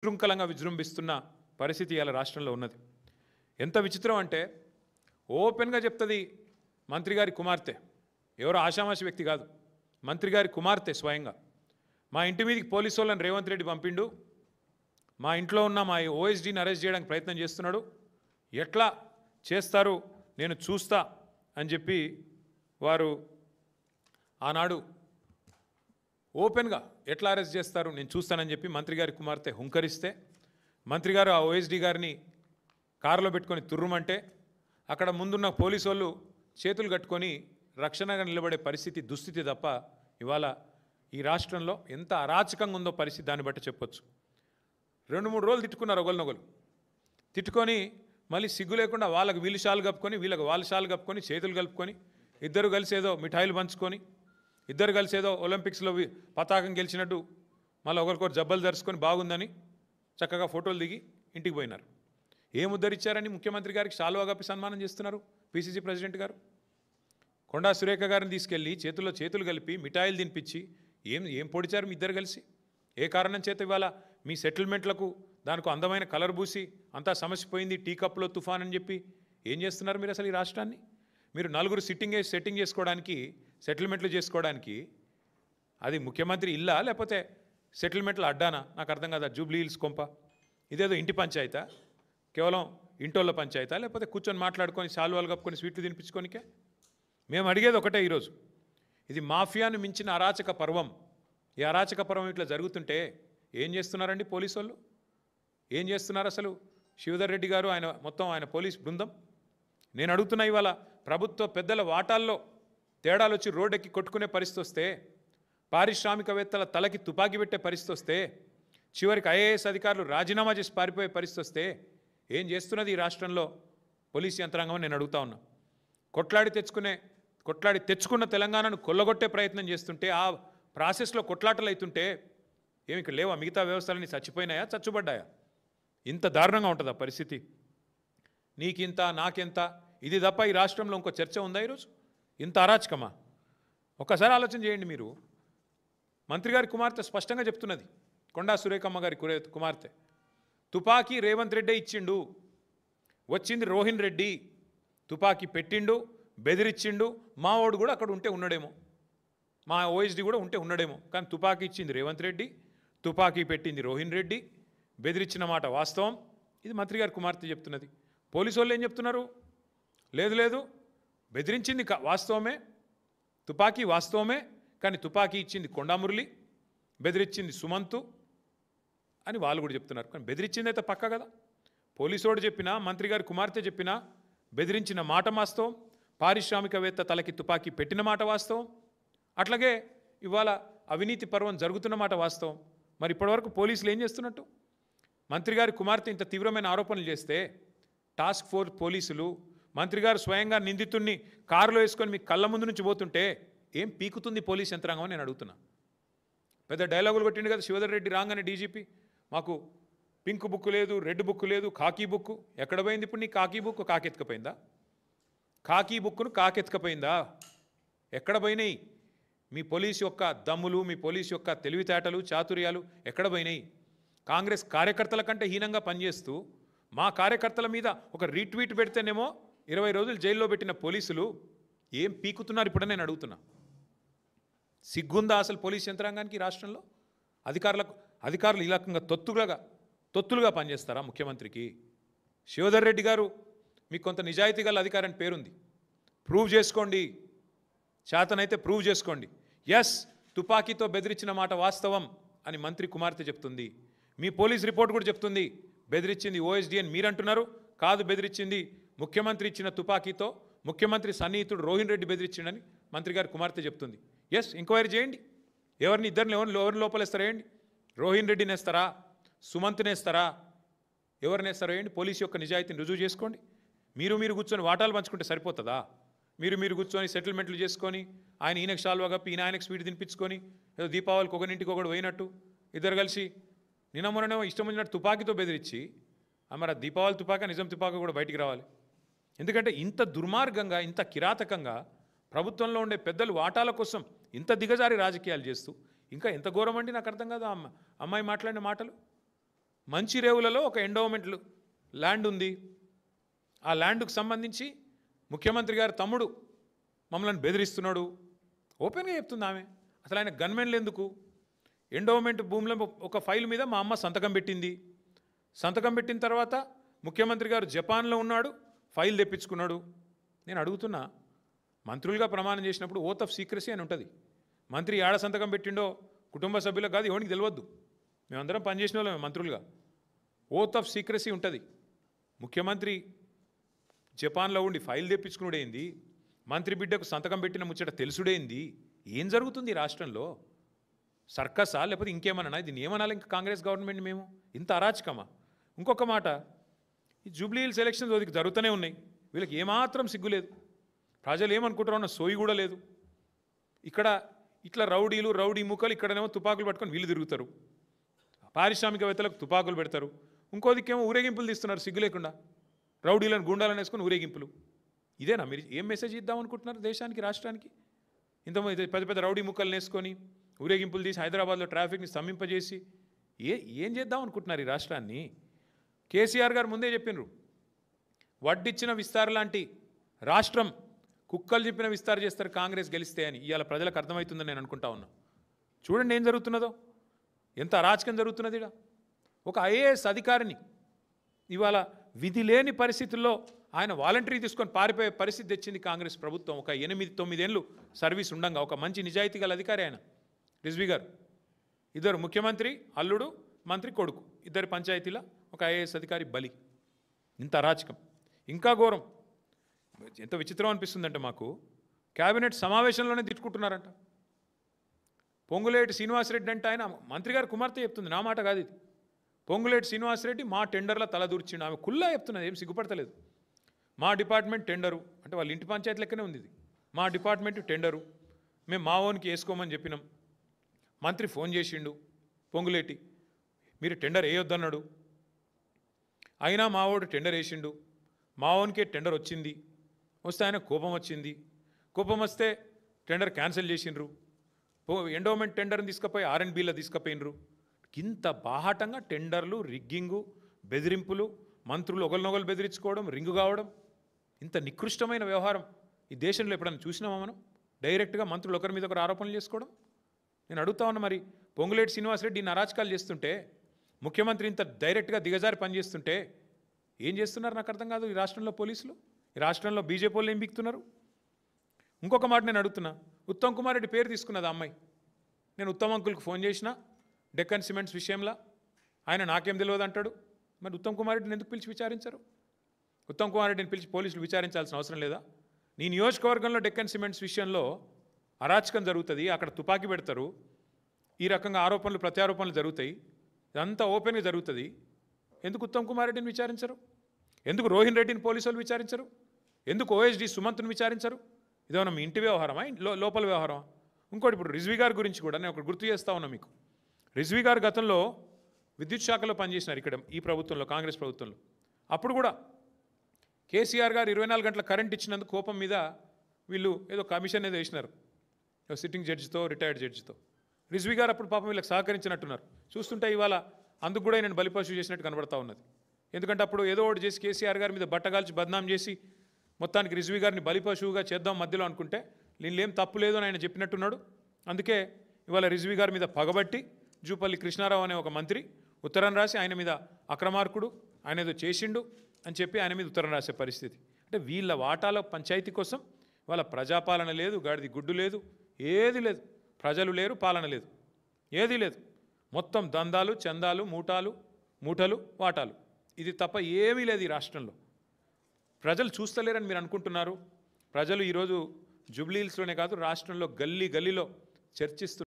శృంఖలంగా విజృంభిస్తున్న పరిస్థితి ఇవాళ రాష్ట్రంలో ఉన్నది. ఎంత విచిత్రం అంటే ఓపెన్గా చెప్తుంది మంత్రి గారి కుమార్తె, ఎవరో ఆషామాషి వ్యక్తి కాదు, మంత్రి గారి కుమార్తె స్వయంగా. మా ఇంటి మీదకి పోలీసు వాళ్ళని రేవంత్ రెడ్డి పంపిండు, మా ఇంట్లో ఉన్న మా ఓఎస్డీని అరెస్ట్ చేయడానికి ప్రయత్నం చేస్తున్నాడు, ఎట్లా చేస్తారు నేను చూస్తా అని చెప్పి వారు ఆనాడు ఓపెన్గా ఎట్లా అరెస్ట్ చేస్తారు నేను చూస్తానని చెప్పి మంత్రి గారి కుమార్తె హుంకరిస్తే, మంత్రి గారు ఆ ఓఎస్డీ గారిని కారులో పెట్టుకొని తుర్రుమంటే అక్కడ ముందున్న పోలీసు వాళ్ళు చేతులు కట్టుకొని రక్షణగా నిలబడే పరిస్థితి, దుస్థితి తప్ప ఇవాళ ఈ రాష్ట్రంలో ఎంత అరాచకంగా ఉందో పరిస్థితి దాన్ని బట్టి చెప్పొచ్చు. 2-3 రోజులు తిట్టుకున్నారు ఒకరినొకరు, తిట్టుకొని మళ్ళీ సిగ్గు లేకుండా వాళ్ళకి వీళ్ళు షాలు కప్పుకొని వీళ్ళకి వాళ్ళ షాలు కప్పుకొని చేతులు కలుపుకొని ఇద్దరు కలిసి ఏదో మిఠాయిలు పంచుకొని ఇద్దరు కలిసి ఏదో ఒలింపిక్స్లో పతాకం గెలిచినట్టు మళ్ళీ ఒకరికొకరు జబ్బలు ధరుచుకొని బాగుందని చక్కగా ఫోటోలు దిగి ఇంటికి పోయినారు. ఏం ఉద్ధరించారని ముఖ్యమంత్రి గారికి శాలువా కప్పి సన్మానం చేస్తున్నారు పిసిసి ప్రెసిడెంట్ గారు. కొండా సురేఖ గారిని తీసుకెళ్ళి చేతుల్లో చేతులు కలిపి మిఠాయిలు తినిపించి ఏం పొడిచారు మీ ఇద్దరు కలిసి? ఏ కారణం చేత ఇవాళ మీ సెటిల్మెంట్లకు దానికి అందమైన కలర్ పూసి అంతా సమస్య పోయింది, టీ కప్లో తుఫాన్ అని చెప్పి ఏం చేస్తున్నారు మీరు అసలు ఈ రాష్ట్రాన్ని? మీరు నలుగురు సెట్టింగ్ చేసుకోవడానికి, సెటిల్మెంట్లు చేసుకోవడానికి అది ముఖ్యమంత్రి ఇల్లా లేకపోతే సెటిల్మెంట్లు అడ్డానా? నాకు అర్థం కాదు. జూబ్లీ హిల్స్ కొంప ఇదేదో ఇంటి పంచాయతా, కేవలం ఇంటోళ్ళ పంచాయతా, లేకపోతే కూర్చొని మాట్లాడుకొని శాలువాలు కప్పుకొని స్వీట్లు తినిపించుకోనికే? మేము అడిగేది ఒకటే ఈరోజు, ఇది మాఫియాను మించిన అరాచక పర్వం. ఈ అరాచక పర్వం ఇట్లా జరుగుతుంటే ఏం చేస్తున్నారండి పోలీసు వాళ్ళు? ఏం చేస్తున్నారు అసలు శివధర్ రెడ్డి గారు, ఆయన పోలీస్ బృందం? నేను అడుగుతున్నా, ఇవాళ ప్రభుత్వ పెద్దల వాటాల్లో తేడాలు వచ్చి రోడ్డెక్కి కొట్టుకునే పరిస్థితి వస్తే, పారిశ్రామికవేత్తల తలకి తుపాకీ పెట్టే పరిస్థితి వస్తే, చివరికి ఐఏఎస్ అధికారులు రాజీనామా చేసి పారిపోయే పరిస్థితి వస్తే ఏం చేస్తున్నది ఈ రాష్ట్రంలో పోలీస్ యంత్రాంగం అని నేను అడుగుతా ఉన్నా. కొట్లాడి తెచ్చుకున్న తెలంగాణను కొల్లగొట్టే ప్రయత్నం చేస్తుంటే, ఆ ప్రాసెస్లో కొట్లాటలు అవుతుంటే ఏమి ఇక్కడ లేవా? మిగతా వ్యవస్థలన్నీ చచ్చిపోయినాయా, చచ్చుబడ్డాయా? ఇంత దారుణంగా ఉంటుందా పరిస్థితి? నీకింత నాకెంత, ఇది తప్ప ఈ రాష్ట్రంలో ఇంకో చర్చ ఉందా ఈరోజు? ఇంత అరాచకమా? ఒక్కసారి ఆలోచన చేయండి మీరు. మంత్రి గారి కుమార్తె స్పష్టంగా చెప్తున్నది, కొండా సురేఖమ్మ గారి కుమార్తె, తుపాకీ రేవంత్ రెడ్డే ఇచ్చిండు, వచ్చింది రోహిన్ రెడ్డి, తుపాకీ పెట్టిండు, బెదిరించిండు, మా వాడు కూడా అక్కడ ఉంటే ఉన్నాడేమో, మా ఓఎస్డీ కూడా ఉంటే ఉన్నాడేమో, కానీ తుపాకీ ఇచ్చింది రేవంత్ రెడ్డి, తుపాకీ పెట్టింది రోహిన్ రెడ్డి, బెదిరించిన మాట వాస్తవం. ఇది మంత్రి గారి కుమార్తె చెప్తున్నది. పోలీసు వాళ్ళు ఏం చెప్తున్నారు? లేదు బెదిరించింది వాస్తవమే, తుపాకీ వాస్తవమే, కానీ తుపాకీ ఇచ్చింది కొండా మురళి, బెదిరించింది సుమంతు అని వాళ్ళు కూడా చెప్తున్నారు. కానీ బెదిరించింది అయితే పక్క కదా. పోలీసోడు చెప్పినా, మంత్రి గారి కుమార్తె చెప్పినా బెదిరించిన మాట వాస్తవం, పారిశ్రామికవేత్త తలకి తుపాకీ పెట్టిన మాట వాస్తవం, అట్లాగే ఇవాళ అవినీతి పర్వం జరుగుతున్న మాట వాస్తవం. మరి ఇప్పటివరకు పోలీసులు ఏం చేస్తున్నట్టు? మంత్రి గారి కుమార్తె ఇంత తీవ్రమైన ఆరోపణలు చేస్తే టాస్క్ ఫోర్స్ పోలీసులు, మంత్రి గారు స్వయంగా నిందితుడిని కారులో వేసుకొని మీ కళ్ళ ముందు నుంచి పోతుంటే ఏం పీకుతుంది పోలీస్ యంత్రాంగం అని నేను అడుగుతున్నా. పెద్ద డైలాగులు కొట్టిండు కదా శివధర్ రెడ్డి రాగానే డీజీపీ, మాకు పింక్ బుక్ లేదు, రెడ్ బుక్ లేదు, కాకీ బుక్. ఎక్కడ పోయింది ఇప్పుడు నీ కాకీ బుక్? కాకెత్తుకపోయిందా? కాకీ బుక్ను కాకెత్తుకపోయిందా? ఎక్కడ పోయినాయి మీ పోలీసు యొక్క దమ్ములు, మీ పోలీసు యొక్క తెలివితేటలు, చాతుర్యాలు ఎక్కడ పోయినాయి? కాంగ్రెస్ కార్యకర్తల కంటే హీనంగా పనిచేస్తూ మా కార్యకర్తల మీద ఒక రీట్వీట్ పెడితేనేమో 20 రోజులు జైల్లో పెట్టిన పోలీసులు ఏం పీకుతున్నారు ఇప్పుడు నేను అడుగుతున్నా. సిగ్గుందా అసలు పోలీస్ యంత్రాంగానికి రాష్ట్రంలో? అధికారులు ఈ రకంగా తొత్తులుగా పనిచేస్తారా ముఖ్యమంత్రికి? శివధర్ రెడ్డి గారు, మీకు కొంత నిజాయితీ గల అధికారాన్ని పేరుంది, ప్రూవ్ చేసుకోండి, చేతనైతే ప్రూవ్ చేసుకోండి. ఎస్, తుపాకీతో బెదిరించిన మాట వాస్తవం అని మంత్రి కుమార్తె చెప్తుంది. మీ పోలీస్ రిపోర్ట్ కూడా చెప్తుంది బెదిరించింది ఓఎస్డీ అని మీరు అంటున్నారు. కాదు, బెదిరించింది ముఖ్యమంత్రి ఇచ్చిన తుపాకీతో ముఖ్యమంత్రి సన్నిహితుడు రోహిన్ రెడ్డి బెదిరించిండని మంత్రి గారి కుమార్తె చెప్తుంది. ఎస్, ఎంక్వైరీ చేయండి. ఎవరిని లోపలేస్తారా వేయండి? రోహిన్ రెడ్డిని వేస్తారా, సుమంత్ని వేస్తారా, ఎవరిని వేస్తారో వేయండి. పోలీసు యొక్క నిజాయితీని రుజువు చేసుకోండి. మీరు కూర్చొని వాటాలు పంచుకుంటే సరిపోతుందా? మీరు కూర్చొని సెటిల్మెంట్లు చేసుకొని ఈయనకు షాల్వా కప్పి ఆయనకు స్వీట్ తినిపించుకొని ఏదో దీపావళికి ఒకరింటికి ఒకటి పోయినట్టు ఇద్దరు కలిసి నిన్న మొన్ననేమో ఇష్టం వచ్చినట్టు తుపాకీతో బెదిరించి, మరి దీపావళి తుపాక నిజం తుపాక కూడా బయటికి రావాలి. ఎందుకంటే ఇంత దుర్మార్గంగా, ఇంత కిరాతకంగా ప్రభుత్వంలో ఉండే పెద్దలు వాటాల కోసం ఇంత దిగజారి రాజకీయాలు చేస్తూ ఇంకా ఎంత ఘోరం అండి నాకు అర్థం కాదు అమ్మాయి మాట్లాడిన మాటలు. మంచిరేవులలో ఒక ఎండోమెంట్ ల్యాండ్ ఉంది. ఆ ల్యాండ్కు సంబంధించి ముఖ్యమంత్రి గారి తమ్ముడు మమ్మల్ని బెదిరిస్తున్నాడు. ఓపెన్గా చెప్తుంది ఆమె. అసలు ఆయన గన్మెన్లు ఎందుకు? ఎండోమెంట్ భూమిలో ఒక ఫైల్ మీద మా అమ్మ సంతకం పెట్టింది. సంతకం పెట్టిన తర్వాత ముఖ్యమంత్రి గారు జపాన్లో ఉన్నాడు, ఫైల్ తెప్పించుకున్నాడు. నేను అడుగుతున్నా, మంత్రులుగా ప్రమాణం చేసినప్పుడు ఓత్ ఆఫ్ సీక్రసీ అని ఉంటుంది. మంత్రి ఏడ సంతకం పెట్టిండో కుటుంబ సభ్యులకు కాదు, ఎవరికి తెలియద్దు. మేమందరం పనిచేసిన వాళ్ళమే మంత్రులుగా. ఓత్ ఆఫ్ సీక్రసీ ఉంటుంది. ముఖ్యమంత్రి జపాన్లో ఉండి ఫైల్ తెప్పించుకున్నాడేంది? మంత్రి బిడ్డకు సంతకం పెట్టిన ముచ్చట తెలుసుడేంది? ఏం జరుగుతుంది రాష్ట్రంలో? సర్కసా లేకపోతే ఇంకేమన్నా? దీన్ని ఏమనాలి ఇంకా కాంగ్రెస్ గవర్నమెంట్? మేము ఇంత అరాచకమా? ఇంకొక మాట, ఈ జూబ్లీ హిల్స్ ఎలక్షన్స్ ఓదికి జరుగుతూనే ఉన్నాయి. వీళ్ళకి ఏమాత్రం సిగ్గులేదు. ప్రజలు ఏమనుకుంటారో అన్న సోయి కూడా లేదు. ఇక్కడ ఇట్లా రౌడీ ముక్కలు ఇక్కడనేమో తుపాకులు పట్టుకొని వీళ్ళు తిరుగుతారు. పారిశ్రామికవేత్తలకు తుపాకులు పెడతారు. ఇంకో దిక్కేమో ఊరేగింపులు తీస్తున్నారు సిగ్గు లేకుండా. రౌడీలను గుండాలను వేసుకొని ఊరేగింపులు. ఇదేనా మీరు ఏం మెసేజ్ ఇద్దామనుకుంటున్నారు దేశానికి, రాష్ట్రానికి? ఇంతమంది పెద్ద పెద్ద రౌడీ ముక్కలు వేసుకొని ఊరేగింపులు తీసి హైదరాబాద్లో ట్రాఫిక్ని స్తంభింపజేసి ఏం చేద్దాం అనుకుంటున్నారు ఈ రాష్ట్రాన్ని? కేసీఆర్ గారు ముందే చెప్పినారు, వడ్డిచ్చిన విస్తార్ లాంటి రాష్ట్రం కుక్కలు చెప్పిన విస్తార్ చేస్తారు కాంగ్రెస్ గెలిస్తే అని. ఇవాళ ప్రజలకు అర్థమవుతుందని నేను అనుకుంటా ఉన్నా. చూడండి ఏం జరుగుతున్నదో, ఎంత అరాచకం జరుగుతున్నది. ఇక్కడ ఒక ఐఏఎస్ అధికారిని ఇవాళ విధి లేని పరిస్థితుల్లో ఆయన వాలంటరీ తీసుకొని పారిపోయే పరిస్థితి తెచ్చింది కాంగ్రెస్ ప్రభుత్వం. ఒక 8-9 ఏళ్ళు సర్వీస్ ఉండంగా ఒక మంచి నిజాయితీ గల అధికారి ఆయన రిజ్వీ గారు. ఇద్దరు ముఖ్యమంత్రి అల్లుడు, మంత్రి కొడుకు, ఇద్దరు పంచాయతీల ఒక ఐఏఎస్ అధికారి బలి. ఇంత అరాచకం. ఇంకా ఘోరం. ఎంత విచిత్రం అనిపిస్తుందంటే మాకు, క్యాబినెట్ సమావేశంలోనే తిట్టుకుంటున్నారంట. పొంగులేటి శ్రీనివాసరెడ్డి అంటే ఆయన మంత్రి గారు కుమార్తె చెప్తుంది, నా మాట కాదు ఇది. పొంగులేటి శ్రీనివాసరెడ్డి మా టెండర్ల తలదూర్చిండు. ఆమె కుల్లా చెప్తున్నది, ఏం సిగ్గుపడతలేదు. మా డిపార్ట్మెంట్ టెండరు అంటే వాళ్ళ ఇంటి పంచాయతీ లెక్కనే ఉంది ఇది. మా డిపార్ట్మెంట్ టెండరు, మేము మా ఓన్కి వేసుకోమని చెప్పినాం. మంత్రి ఫోన్ చేసిండు పొంగులేటి, మీరు టెండర్ వేయొద్దన్నాడు. అయినా మా వాడు టెండర్ వేసిండు. మా ఓన్కే టెండర్ వచ్చింది. వస్తే ఆయన కోపం వచ్చింది. కోపం వస్తే టెండర్ క్యాన్సిల్ చేసిండ్రు. ఎండోమెంట్ టెండర్ని తీసుకుపోయి R&Bలో తీసుకుపోయినరు. ఇంత బాహాటంగా టెండర్లు, రిగ్గింగు, బెదిరింపులు, మంత్రులు ఒకరినొకరు బెదిరించుకోవడం, రింగు కావడం, ఇంత నికృష్టమైన వ్యవహారం ఈ దేశంలో ఎప్పుడైనా చూసినామా మనం? డైరెక్ట్గా మంత్రులు ఒకరి మీద ఒకరు ఆరోపణలు చేసుకోవడం. నేను అడుగుతా ఉన్నా, మరి పొంగులేటి శ్రీనివాసరెడ్డి ఇన్ని అరాచకాలు చేస్తుంటే, ముఖ్యమంత్రి ఇంత డైరెక్ట్గా దిగజారి పనిచేస్తుంటే ఏం చేస్తున్నారు నాకు అర్థం కాదు ఈ రాష్ట్రంలో పోలీసులు. ఈ రాష్ట్రంలో బీజేపీ వాళ్ళు ఏం బిక్తున్నారు? ఇంకొక మాట నేను అడుగుతున్నా, ఉత్తమ్ కుమార్ రెడ్డి పేరు తీసుకున్నది ఆ అమ్మాయి. నేను ఉత్తమ్ అంకుల్కి ఫోన్ చేసిన డెక్కన్ సిమెంట్స్ విషయంలో, ఆయన నాకేం తెలియదు అంటాడు. మరి ఉత్తమ్ కుమార్ రెడ్డిని ఎందుకు పిలిచి విచారించరు? ఉత్తమ్ కుమార్ రెడ్డిని పిలిచి పోలీసులు విచారించాల్సిన అవసరం లేదా? నీ నియోజకవర్గంలో డెక్కన్ సిమెంట్స్ విషయంలో అరాచకం జరుగుతుంది, అక్కడ తుపాకీ పెడతారు, ఈ రకంగా ఆరోపణలు ప్రత్యారోపణలు జరుగుతాయి, ఇదంతా ఓపెన్గా జరుగుతుంది. ఎందుకు ఉత్తమ్ కుమార్ రెడ్డిని విచారించరు? ఎందుకు రోహిన్ రెడ్డిని పోలీసులు విచారించరు? ఎందుకు OSD సుమంత్ని విచారించరు? ఇదేమన్నా మీ ఇంటి వ్యవహారమా, లోపల వ్యవహారమా? ఇంకోటి, ఇప్పుడు రిజ్వీ గారి గురించి కూడా నేను ఒకటి గుర్తు చేస్తా ఉన్నా మీకు. రిజ్వీ గారు గతంలో విద్యుత్ శాఖలో పనిచేసినారు ఇక్కడ ఈ ప్రభుత్వంలో, కాంగ్రెస్ ప్రభుత్వంలో. అప్పుడు కూడా కేసీఆర్ గారు 24 గంటల కరెంట్ ఇచ్చినందుకు కోపం మీద వీళ్ళు ఏదో కమిషన్ ఏదో వేసినారు, సిట్టింగ్ జడ్జితో, రిటైర్డ్ జడ్జితో. రిజ్వీ గారు అప్పుడు పాపం వీళ్ళకి సహకరించినట్టున్నారు. చూస్తుంటే ఇవాళ అందుకు కూడా నేను బలిపశువు చేసినట్టు కనబడతా ఉన్నది. ఎందుకంటే అప్పుడు ఏదో ఒకటి చేసి కేసీఆర్ గారి మీద బట్టగాల్చి బద్నాం చేసి మొత్తానికి రిజ్వీ గారిని బలిపశువుగా చేద్దాం మధ్యలో అనుకుంటే, దీనిలో తప్పు లేదు అని ఆయన చెప్పినట్టున్నాడు. అందుకే ఇవాళ రిజ్వీ గారి మీద పగబట్టి జూపల్లి కృష్ణారావు అనే ఒక మంత్రి ఉత్తరం రాసి ఆయన మీద అక్రమార్కుడు, ఆయన ఏదో చేసిండు అని చెప్పి ఆయన మీద ఉత్తరం రాసే పరిస్థితి. అంటే వీళ్ళ వాటాల పంచాయతీ కోసం వాళ్ళ ప్రజాపాలన లేదు, గాడిది గుడ్డు లేదు, ఏది లేదు. ప్రజలు లేరు, పాలన లేదు, ఏదీ లేదు. మొత్తం దందాలు, చందాలు, మూటలు, వాటాలు, ఇది తప్ప ఏమీ లేదు ఈ రాష్ట్రంలో. ప్రజలు చూస్తలేరని మీరు అనుకుంటున్నారు. ప్రజలు ఈరోజు జూబ్లీ హిల్స్లోనే కాదు రాష్ట్రంలో గల్లీ గల్లీలో చర్చిస్తున్నారు.